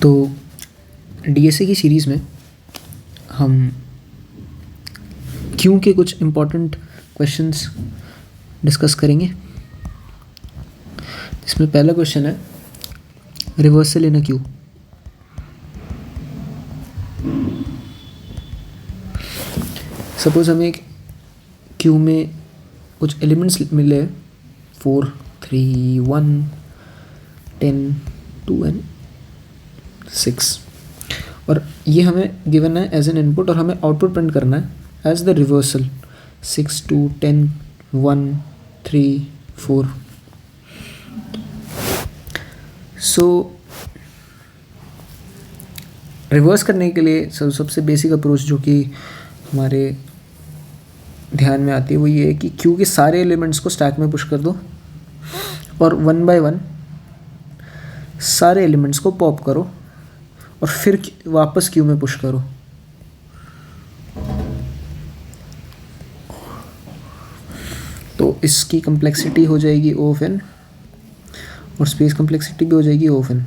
तो डीएसए की सीरीज़ में हम क्यों के कुछ इम्पोर्टेंट क्वेश्चंस डिस्कस करेंगे। इसमें पहला क्वेश्चन है रिवर्सल इन अ क्यू। सपोज हमें एक क्यू में कुछ एलिमेंट्स मिले 4 3 1 10 2 एंड 6 और ये हमें गिवन है एज एन इनपुट और हमें आउटपुट प्रिंट करना है as the reversal 6 2 10 1 3 4। So reverse करने के लिए सबसे बेसिक अप्रोच जो कि हमारे ध्यान में आती है वो ये है कि क्यू के सारे एलिमेंट्स को स्टैक में पुश कर दो और 1 बाय 1 सारे एलिमेंट्स को पॉप करो और फिर वापस क्यू में पुश करो। तो इसकी कम्प्लेक्सिटी हो जाएगी O ऑफ n और स्पेस कम्प्लेक्सिटी भी हो जाएगी O ऑफ n।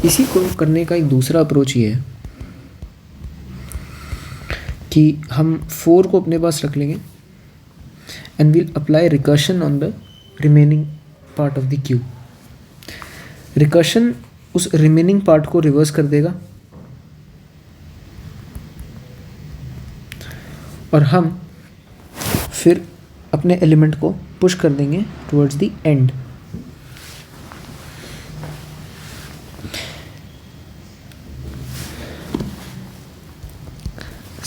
इसी को करने का एक दूसरा अप्रोच ये है कि हम 4 को अपने पास रख लेंगे and we'll apply recursion on the remaining part of the queue. Recursion उस रिमेनिंग पार्ट को रिवर्स कर देगा और हम फिर अपने एलिमेंट को पुश कर देंगे towards the end.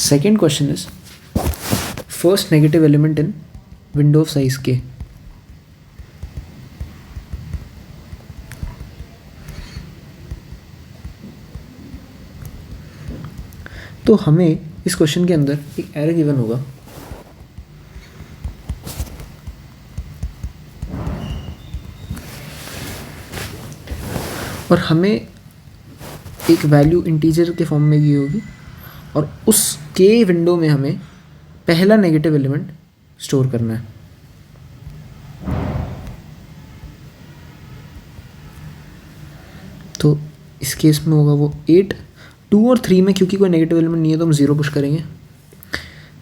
Second question is first negative element in window of size k. तो हमें इस क्वेश्चन के अंदर एक एरर गिवन होगा और हमें एक वैल्यू इंटीजर के फॉर्म में दी होगी और उस के विंडो में हमें पहला नेगेटिव एलिमेंट स्टोर करना है। तो इस केस में होगा वो 8 2 और 3 में क्योंकि कोई नेगेटिव एलिमेंट नहीं है तो हम 0 पुश करेंगे।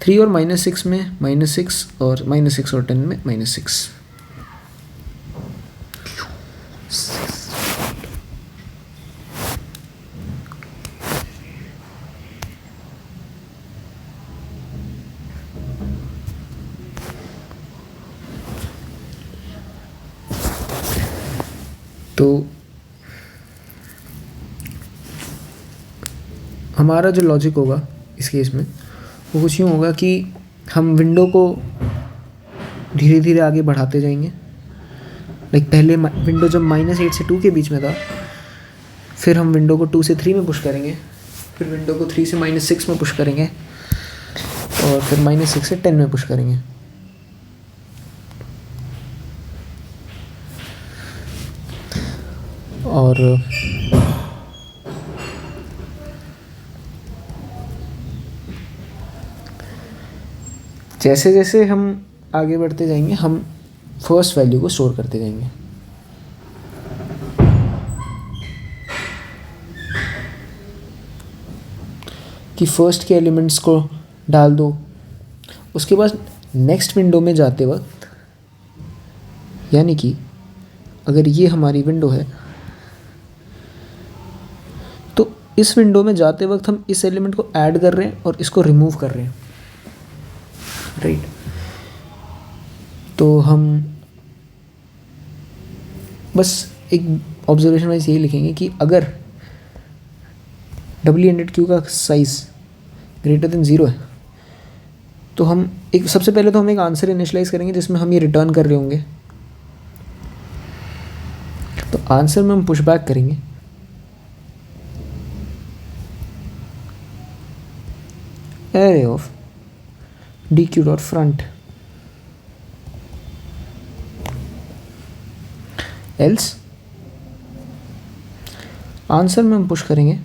3 और -6 में -6 और -6 और 10 में -6। तो हमारा जो लॉजिक होगा इस केस में वो कुछ यूँ होगा कि हम विंडो को धीरे धीरे आगे बढ़ाते जाएंगे। लाइक पहले विंडो जब -8 से 2 के बीच में था, फिर हम विंडो को 2 से 3 में पुश करेंगे, फिर विंडो को 3 से -6 में पुश करेंगे और फिर -6 से 10 में पुश करेंगे। और जैसे जैसे हम आगे बढ़ते जाएंगे हम फर्स्ट वैल्यू को स्टोर करते जाएंगे। कि फर्स्ट के एलिमेंट्स को डाल दो, उसके बाद नेक्स्ट विंडो में जाते वक्त, यानी कि अगर ये हमारी विंडो है तो इस विंडो में जाते वक्त हम इस एलिमेंट को ऐड कर रहे हैं और इसको रिमूव कर रहे हैं, राइट। तो हम बस एक ऑब्जर्वेशन वाइज यही लिखेंगे कि अगर डब्ल्यू एंडेड क्यू का साइज ग्रेटर देन 0 है तो हम एक सबसे पहले तो हम एक आंसर इनिशियलाइज करेंगे जिसमें हम ये रिटर्न कर रहे होंगे। तो आंसर में हम पुश बैक करेंगे array of dq dot front, else answer में हम पुश करेंगे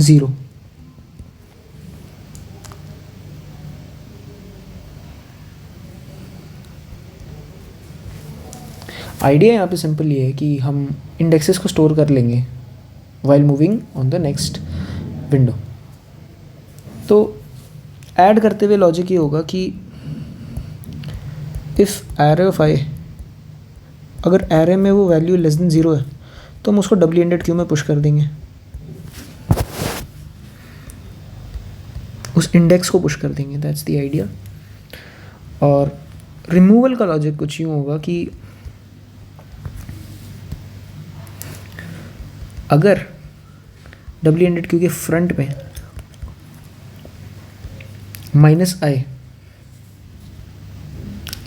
0। आइडिया यहाँ पे सिंपल ये है कि हम इंडेक्सेस को स्टोर कर लेंगे while moving on the next window. तो ऐड करते हुए लॉजिक ये होगा कि इफ़ एरे ऑफ आई, अगर एरे में वो वैल्यू लेस देन 0 है तो हम उसको डब्ल्यू एंडेड क्यू में पुश कर देंगे, उस इंडेक्स को पुश कर देंगे। That's the idea. और रिमूवल का लॉजिक कुछ यूँ होगा कि अगर डब्ल्यू एंडेड क्यू के फ्रंट में minus I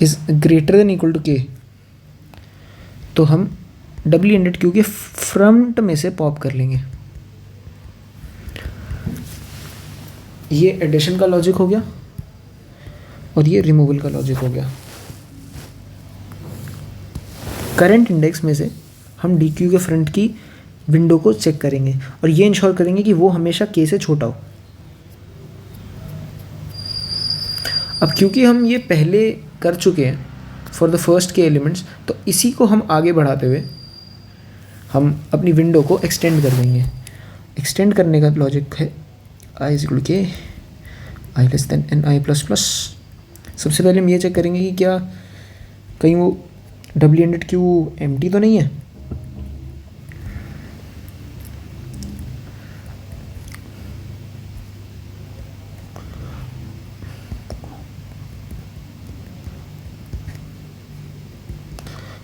is greater than equal to K, तो हम डब्ल्यू एंडेड क्यू के फ्रंट में से पॉप कर लेंगे। ये एडिशन का लॉजिक हो गया और ये रिमूवल का लॉजिक हो गया। करंट इंडेक्स में से हम डी क्यू के फ्रंट की विंडो को चेक करेंगे और ये इंश्योर करेंगे कि वो हमेशा के से छोटा हो। अब क्योंकि हम ये पहले कर चुके हैं फॉर द फर्स्ट के एलिमेंट्स, तो इसी को हम आगे बढ़ाते हुए हम अपनी विंडो को एक्सटेंड कर देंगे। एक्सटेंड करने का लॉजिक है आई इज इक्वल के आई लेस देन एन आई प्लस प्लस। सबसे पहले हम ये चेक करेंगे कि क्या कहीं वो डब्ल्यू एंडेड क्यू एम्प्टी तो नहीं है।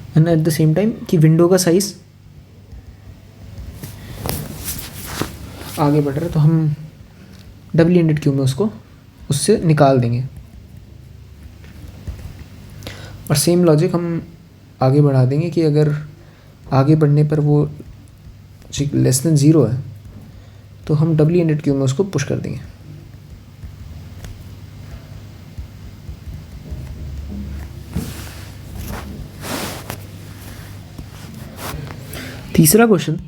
And at the same time कि विंडो का साइज आगे बढ़ रहा है तो हम डब्ल्यू एंडेड क्यू में उसको उससे निकाल देंगे। और सेम लॉजिक हम आगे बढ़ा देंगे कि अगर आगे बढ़ने पर वो लेस देन 0 है तो हम डब्ल्यू एंडेड क्यू में उसको पुश कर देंगे। तीसरा क्वेश्चन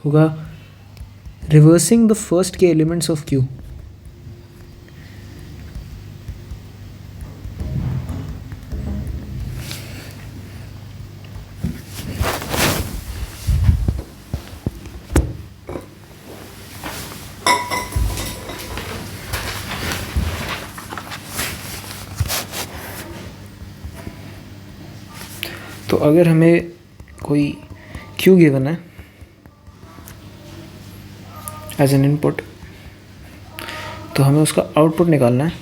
होगा रिवर्सिंग द फर्स्ट के एलिमेंट्स ऑफ क्यू। तो अगर हमें कोई क्यू गिवन है एज एन इनपुट, तो हमें उसका आउटपुट निकालना है।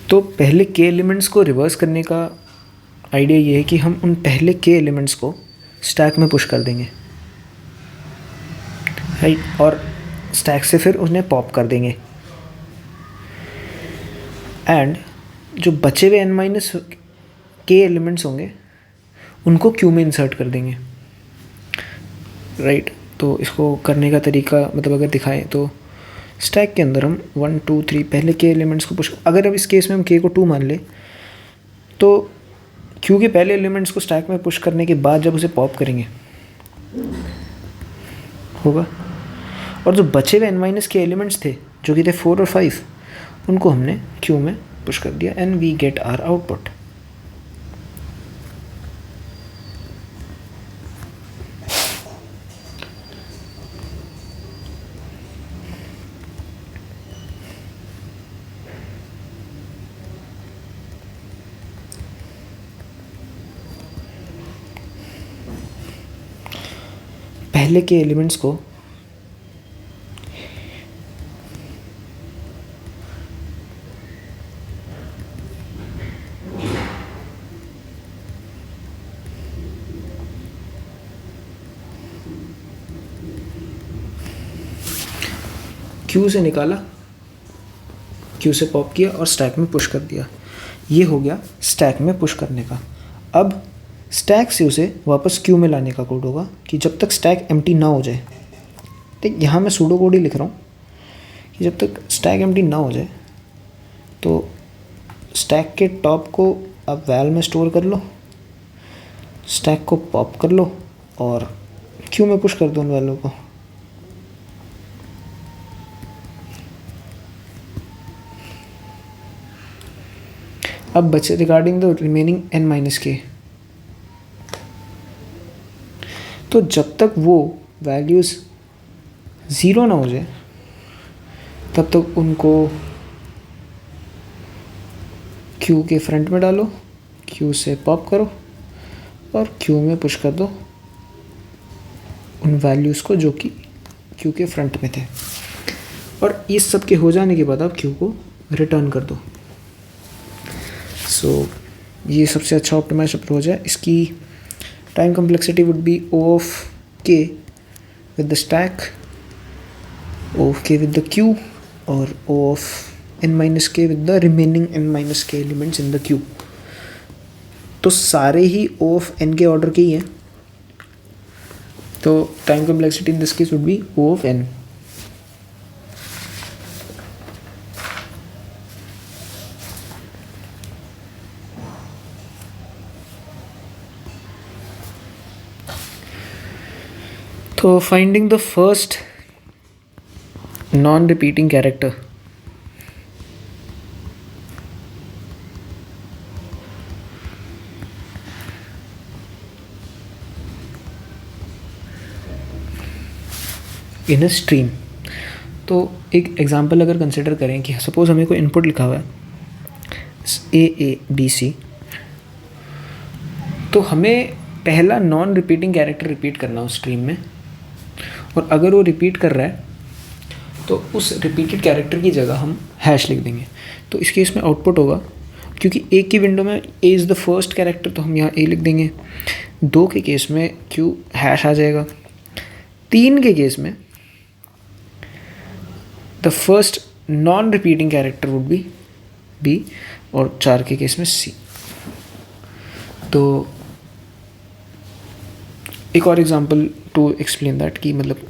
तो पहले के एलिमेंट्स को रिवर्स करने का आइडिया ये है कि हम उन पहले के एलिमेंट्स को स्टैक में पुश कर देंगे, राइट, और स्टैक से फिर उन्हें पॉप कर देंगे। एंड जो बचे हुए n माइनस के एलिमेंट्स होंगे उनको क्यू में इंसर्ट कर देंगे, राइट। तो इसको करने का तरीका मतलब अगर दिखाएं तो स्टैक के अंदर हम 1 2 3 पहले के एलिमेंट्स को पुश, अगर अब इस केस में हम के को 2 मान ले तो क्यू के पहले एलिमेंट्स को स्टैक में पुश करने के बाद जब उसे पॉप करेंगे होगा, और जो बचे हुए n माइनस के एलिमेंट्स थे जो कि थे 4 और 5 उनको हमने क्यू में पुश कर दिया and we get our output. पहले के एलिमेंट्स को क्यू से निकाला, क्यू से पॉप किया और स्टैक में पुश कर दिया। ये हो गया स्टैक में पुश करने का। अब स्टैक से उसे वापस क्यू में लाने का कोड होगा कि जब तक स्टैक एम्प्टी ना हो जाए, तो यहाँ मैं सूडो कोड ही लिख रहा हूँ कि जब तक स्टैक एम्प्टी ना हो जाए तो स्टैक के टॉप को आप वैल में स्टोर कर लो, स्टैक को पॉप कर लो और क्यू में पुश कर दो उन वैल्यू को। अब बचे regarding the remaining n minus के, तो जब तक वो वैल्यूज़ ज़ीरो ना हो जाए तब तक उनको क्यू के फ्रंट में डालो, क्यू से पॉप करो और क्यू में पुश कर दो उन वैल्यूज़ को जो कि क्यू के फ्रंट में थे। और इस सब के हो जाने के बाद आप क्यू को रिटर्न कर दो। सो ये सबसे अच्छा ऑप्टिमाइज अप्रोच है। इसकी time complexity would be O of k with the stack, O of k with the Q और O of n minus k with the remaining n minus k elements in the Q. तो सारे ही O of n के order के ही हैं, तो time complexity in this case would be O of n। तो finding the first non repeating character, in a stream. तो एक example अगर कंसिडर करें कि सपोज हमें कोई इनपुट लिखा हुआ है A, B, C, तो हमें पहला नॉन रिपीटिंग कैरेक्टर रिपीट करना उस स्ट्रीम में, और अगर वो रिपीट कर रहा है तो उस रिपीटेड कैरेक्टर की जगह हम हैश लिख देंगे। तो इस केस में आउटपुट होगा, क्योंकि एक की विंडो में A is the first character तो हम यहाँ A लिख देंगे, 2 के केस में Q हैश आ जाएगा, 3 के केस में the first non repeating character would be B और 4 के केस में C। तो एक और एग्जांपल टू एक्सप्लेन दैट कि मतलब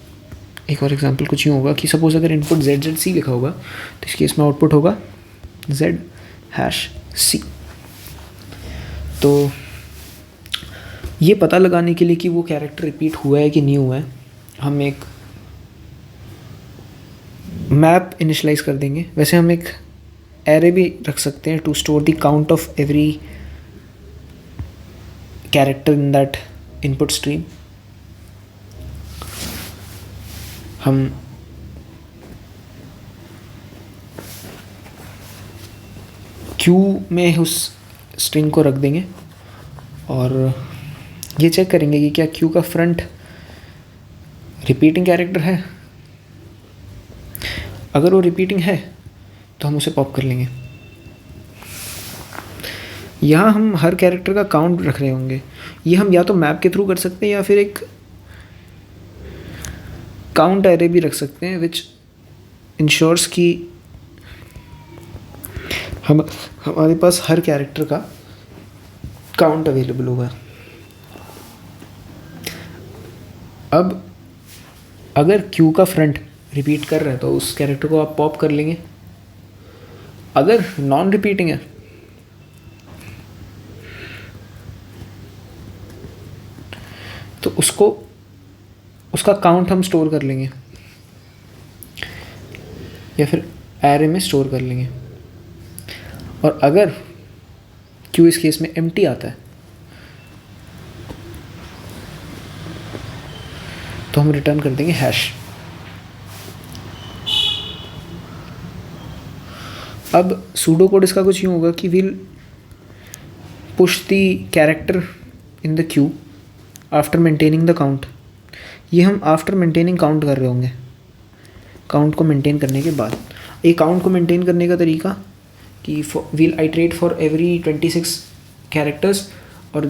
एक और एग्जांपल कुछ यूँ होगा कि सपोज अगर इनपुट ZZC लिखा होगा तो इस केस में आउटपुट होगा Z हैश C। तो ये पता लगाने के लिए कि वो कैरेक्टर रिपीट हुआ है कि नहीं हुआ है, हम एक मैप इनिशलाइज कर देंगे। वैसे हम एक एरे भी रख सकते हैं to store the count of every character in that input stream. हम क्यू में उस स्ट्रिंग को रख देंगे और ये चेक करेंगे कि क्या क्यू का फ्रंट रिपीटिंग कैरेक्टर है। अगर वो रिपीटिंग है तो हम उसे पॉप कर लेंगे। यहाँ हम हर कैरेक्टर का काउंट रख रहे होंगे। ये हम या तो मैप के थ्रू कर सकते हैं या फिर एक काउंट एरे भी रख सकते हैं विच इंश्योर्स कि हमारे पास हर कैरेक्टर का काउंट अवेलेबल होगा। अब अगर क्यू का फ्रंट रिपीट कर रहा है तो उस कैरेक्टर को आप पॉप कर लेंगे। अगर नॉन रिपीटिंग है तो उसका काउंट हम स्टोर कर लेंगे या फिर एरे में स्टोर कर लेंगे। और अगर क्यू इस केस में एम्प्टी आता है तो हम रिटर्न कर देंगे हैश। अब सूडो कोड इसका कुछ यूँ होगा कि will push the character in the Q after maintaining the count. ये हम आफ्टर मेंटेनिंग काउंट कर रहे होंगे, काउंट को मेंटेन करने के बाद। ये काउंट को मेंटेन करने का तरीका कि will iterate for every 26 characters, और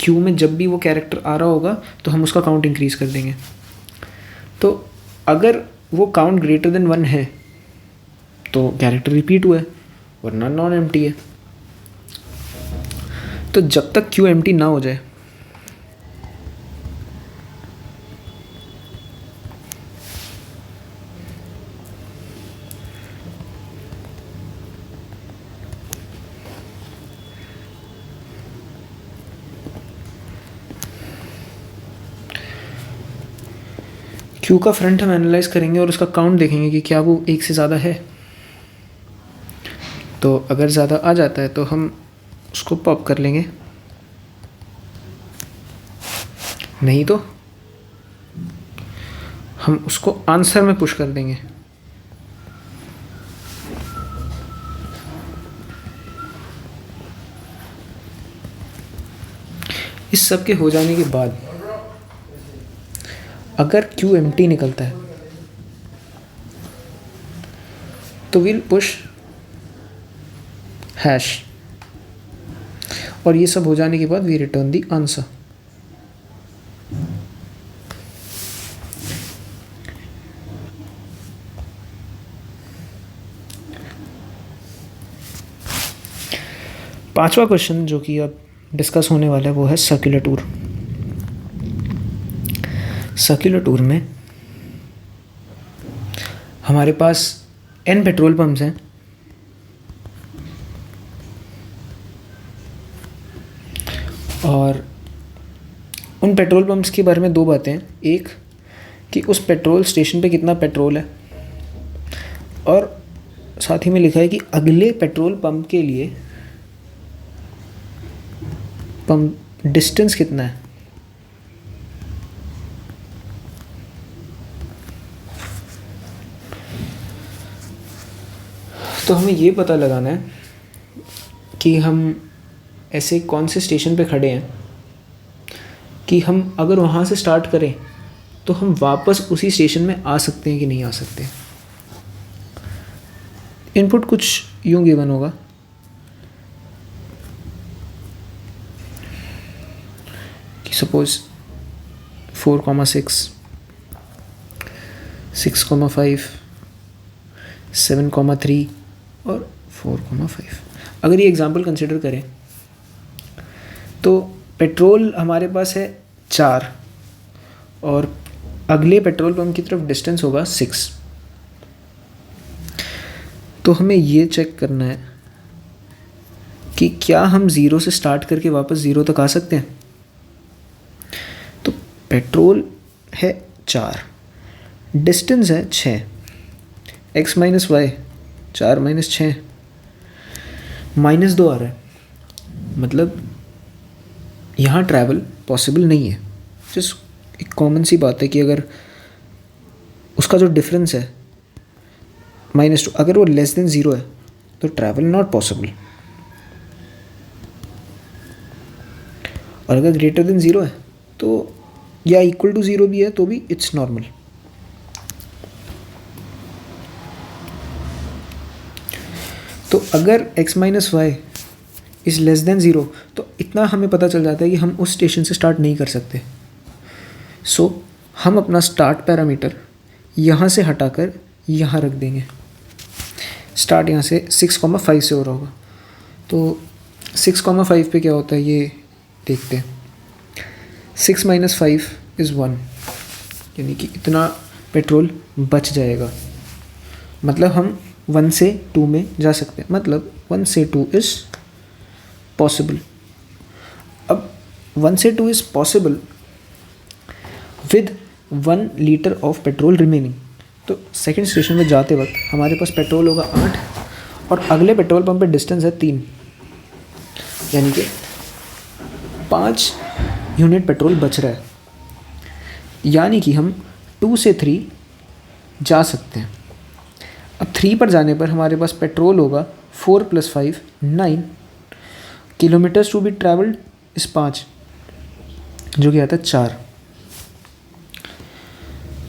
क्यू में जब भी वो कैरेक्टर आ रहा होगा तो हम उसका काउंट इंक्रीज कर देंगे। तो अगर वो काउंट ग्रेटर देन 1 है तो कैरेक्टर रिपीट हुआ है, वरना नॉन एम्प्टी है। तो जब तक क्यू एम्प्टी ना हो जाए क्यू का फ्रंट हम एनालाइज करेंगे और उसका काउंट देखेंगे कि क्या वो 1 से ज़्यादा है। तो अगर ज़्यादा आ जाता है तो हम उसको पॉप कर लेंगे, नहीं तो हम उसको आंसर में पुश कर देंगे। इस सब के हो जाने के बाद अगर Q एम्प्टी निकलता है तो विल पुश हैश, और ये सब हो जाने के बाद वी रिटर्न दी आंसर। पांचवा क्वेश्चन जो कि अब डिस्कस होने वाला है वो है सर्कुलर टूर। सर्कुलर टूर में हमारे पास n पेट्रोल पंप्स हैं और उन पेट्रोल पंप्स के बारे में दो बातें हैं। एक कि उस पेट्रोल स्टेशन पे कितना पेट्रोल है, और साथ ही में लिखा है कि अगले पेट्रोल पंप के लिए पंप डिस्टेंस कितना है। तो हमें ये पता लगाना है कि हम ऐसे कौन से स्टेशन पे खड़े हैं कि हम अगर वहाँ से स्टार्ट करें तो हम वापस उसी स्टेशन में आ सकते हैं कि नहीं आ सकते। इनपुट कुछ यूँ गिवन होगा कि सपोज 4,6, 6,5, 7,3 और 4,5। अगर ये एग्जांपल कंसिडर करें तो पेट्रोल हमारे पास है 4 और अगले पेट्रोल पंप की तरफ डिस्टेंस होगा 6। तो हमें ये चेक करना है कि क्या हम 0 से स्टार्ट करके वापस 0 तक आ सकते हैं। तो पेट्रोल है 4, डिस्टेंस है 6, x माइनस वाई 4 माइनस 6 -2 आ रहा है, मतलब यहाँ ट्रैवल पॉसिबल नहीं है। जस्ट एक कॉमन सी बात है कि अगर उसका जो डिफरेंस है -2, अगर वो लेस देन 0 है तो ट्रैवल नॉट पॉसिबल, और अगर ग्रेटर देन 0 है तो या इक्वल टू 0 भी है तो भी इट्स नॉर्मल। तो अगर x minus Y is less than 0 तो इतना हमें पता चल जाता है कि हम उस स्टेशन से स्टार्ट नहीं कर सकते। सो हम अपना स्टार्ट पैरामीटर यहाँ से हटाकर यहाँ रख देंगे। स्टार्ट यहाँ से 6,5 से हो रहा होगा, तो 6,5 पे क्या होता है ये देखते हैं। 6 माइनस 5 इज़ 1, यानी कि इतना पेट्रोल बच जाएगा, मतलब हम 1 से 2 में जा सकते हैं, मतलब 1 से 2 इज़ पॉसिबल। अब 1 से 2 is possible with 1 litre of petrol remaining. तो सेकंड स्टेशन में जाते वक्त हमारे पास पेट्रोल होगा 8 और अगले पेट्रोल पंप पे डिस्टेंस है 3, यानी कि 5 यूनिट पेट्रोल बच रहा है, यानी कि हम 2 से 3 जा सकते हैं। अब 3 पर जाने पर हमारे पास पेट्रोल होगा 4 + 5 9 किलोमीटर्स टू बी ट्रैवल्ड इस 5, जो कि आता है 4।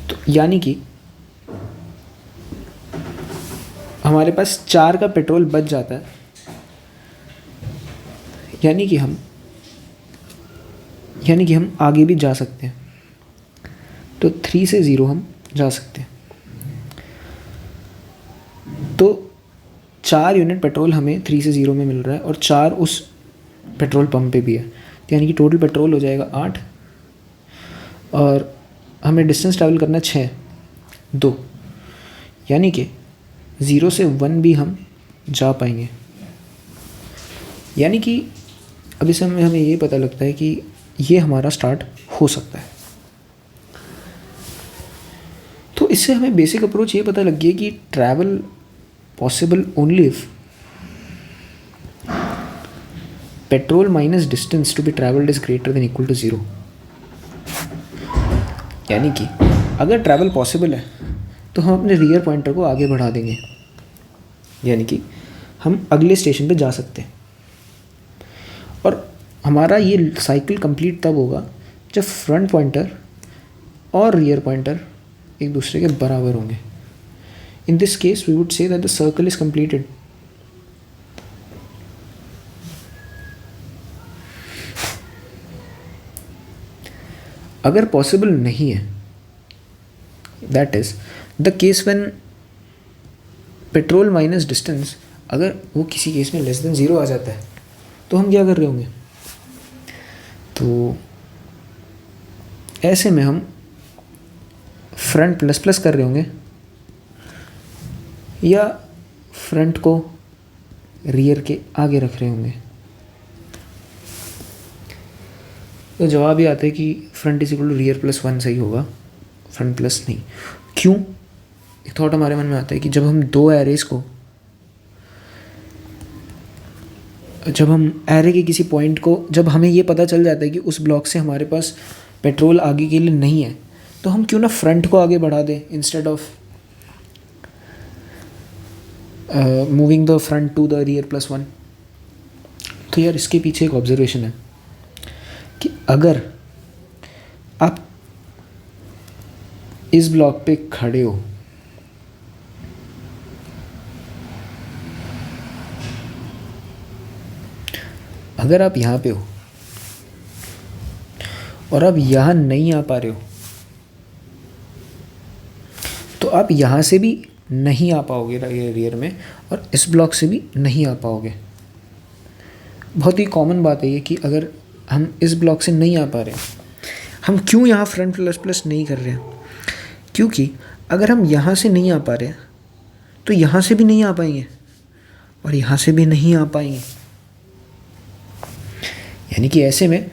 तो यानी कि हमारे पास 4 का पेट्रोल बच जाता है, यानी कि हम आगे भी जा सकते हैं। तो 3 से 0 हम जा सकते हैं। तो 4 यूनिट पेट्रोल हमें 3 से 0 में मिल रहा है और 4 उस पेट्रोल पंप पे भी है, यानी कि टोटल पेट्रोल हो जाएगा 8 और हमें डिस्टेंस ट्रैवल करना 6 2, यानी कि 0 से 1 भी हम जा पाएंगे। यानी कि अब इसे हमें ये पता लगता है कि ये हमारा स्टार्ट हो सकता है। तो इससे हमें बेसिक अप्रोच ये पता लग गया कि travel possible only if petrol minus distance to be travelled is greater than equal to 0। यानी कि अगर ट्रैवल पॉसिबल है तो हम अपने रियर पॉइंटर को आगे बढ़ा देंगे, यानी कि हम अगले स्टेशन पे जा सकते हैं। और हमारा ये साइकिल कंप्लीट तब होगा जब फ्रंट पॉइंटर और रियर पॉइंटर एक दूसरे के बराबर होंगे। In this case we would say that the circle is completed. अगर पॉसिबल नहीं है, that is the case when petrol minus distance, अगर वो किसी केस में लेस देन 0 आ जाता है तो हम क्या कर रहे होंगे? तो ऐसे में हम फ्रंट प्लस प्लस कर रहे होंगे या फ्रंट को रियर के आगे रख रहे होंगे। तो जवाब ये आता है कि front is equal to rear plus 1 सही होगा, फ्रंट प्लस नहीं। क्यों? एक थॉट हमारे मन में आता है कि जब हम दो एरेज को, जब हम एरे के किसी पॉइंट को, जब हमें ये पता चल जाता है कि उस ब्लॉक से हमारे पास पेट्रोल आगे के लिए नहीं है, तो हम क्यों ना फ्रंट को आगे बढ़ा दें instead of moving the front to the rear plus 1। तो यार इसके पीछे एक ऑब्जर्वेशन है कि अगर आप इस ब्लॉक पे खड़े हो, अगर आप यहाँ पे हो और आप यहाँ नहीं आ पा रहे हो, तो आप यहाँ से भी नहीं आ पाओगे रियर में, और इस ब्लॉक से भी नहीं आ पाओगे। बहुत ही कॉमन बात है ये कि अगर हम इस ब्लॉक से नहीं आ पा रहे हैं, हम क्यों यहाँ फ्रंट प्लस प्लस नहीं कर रहे हैं? क्योंकि अगर हम यहाँ से नहीं आ पा रहे हैं तो यहाँ से भी नहीं आ पाएंगे और यहाँ से भी नहीं आ पाएंगे। यानी कि ऐसे में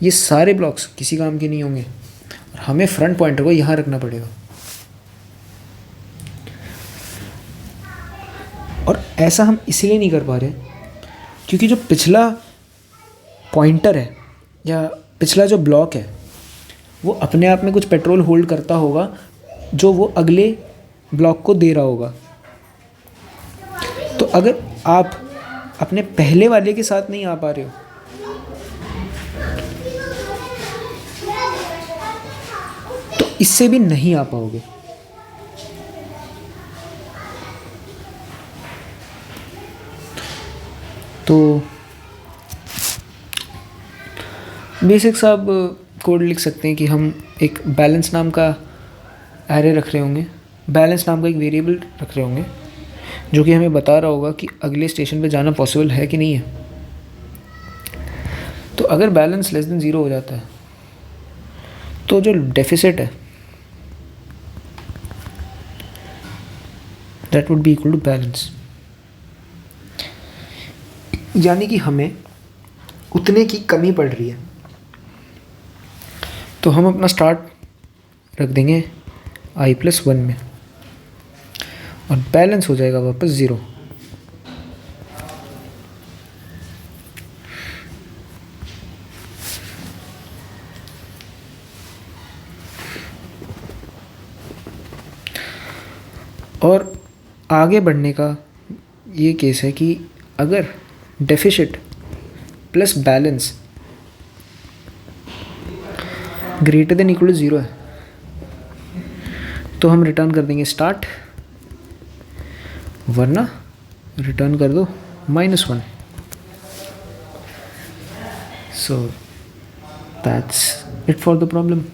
ये सारे ब्लॉक्स किसी काम के नहीं होंगे और हमें फ्रंट पॉइंटर को यहाँ रखना पड़ेगा। और ऐसा हम इसलिए नहीं कर पा रहे क्योंकि जो पिछला पॉइंटर है या पिछला जो ब्लॉक है वो अपने आप में कुछ पेट्रोल होल्ड करता होगा जो वो अगले ब्लॉक को दे रहा होगा। तो अगर आप अपने पहले वाले के साथ नहीं आ पा रहे हो तो इससे भी नहीं आ पाओगे। तो बेसिक सा आप कोड लिख सकते हैं कि हम एक बैलेंस नाम का एरे रख रहे होंगे, बैलेंस नाम का एक वेरिएबल रख रहे होंगे जो कि हमें बता रहा होगा कि अगले स्टेशन पे जाना पॉसिबल है कि नहीं है। तो अगर बैलेंस लेस देन 0 हो जाता है तो जो डेफिसिट है that would be equal to balance, यानी कि हमें उतने की कमी पड़ रही है। तो हम अपना स्टार्ट रख देंगे i+1 में और बैलेंस हो जाएगा वापस 0। और आगे बढ़ने का ये केस है कि अगर deficit plus balance greater than equal to 0 है तो हम रिटर्न कर देंगे स्टार्ट, वरना रिटर्न कर दो -1। So that's it for the problem.